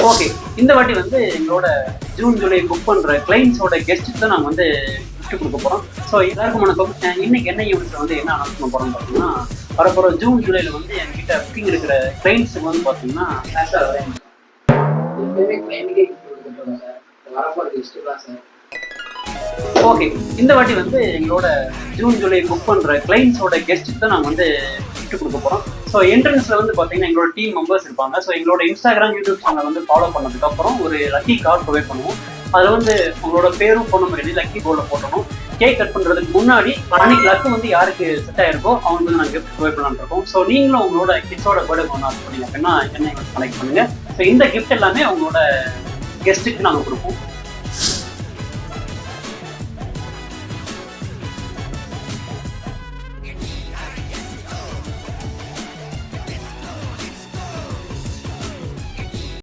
Okay, இந்த வாட்டி வந்து எங்களோட ஜூன் ஜூலை புக் பண்ற கிளைண்ட்ஸோட கெஸ்ட்டுக்கு தான் நாங்கள் வந்து கிஃப்ட் கொடுக்க போறோம். ஸோ எல்லாருக்கும் வணக்கம். இன்னைக்கு என்ன ஈவெண்ட்ஸ் வந்து என்ன அனௌன்ஸ் பண்ண போறோம்னு பார்த்தீங்கன்னா, வரப்போற ஜூன் ஜூலைல வந்து என்கிட்ட புக்கிங் இருக்கிற கிளைண்ட்ஸுக்கு வந்து பார்த்தீங்கன்னா ஓகே, இந்த வாட்டி வந்து எங்களோட ஜூன் ஜூலை புக் பண்ற கிளைண்ட்ஸோட கெஸ்ட்டுக்கு தான் நாங்கள் வந்து கிஃப்ட் கொடுக்க போறோம். ஸோ என்ட்ரன்ஸ்ல வந்து பார்த்தீங்கன்னா எங்களோட டீம் மெம்பர்ஸ் இருப்பாங்க. ஸோ எங்களோட இன்ஸ்டாகிராம் யூடியூப் சேனல் வந்து ஃபாலோ பண்ணதுக்கு அப்புறம் ஒரு லக்கி கார்டு ப்ரொவைட் பண்ணுவோம். அதில் வந்து உங்களோட பேரும் ஃபோன் நம்பர் எழுதி லக்கி போர்டில் போட்டணும். கேக் கட் பண்ணுறதுக்கு முன்னாடி அன்னைக்கு லக்கு வந்து யாருக்கு செட் ஆயிருக்கோ அவங்க வந்து நாங்கள் கிஃப்ட் ப்ரொவைட் பண்ணலான்னு இருக்கோம். ஸோ நீங்களும் உங்களோட கிட்ஸோட பர்த்டே கொண்டாட பண்ணீங்க அப்படின்னா என்ன கனெக்ட் பண்ணுங்க. ஸோ இந்த கிஃப்ட் எல்லாமே அவங்களோட கெஸ்ட்டுக்கு நாங்கள் கொடுப்போம்.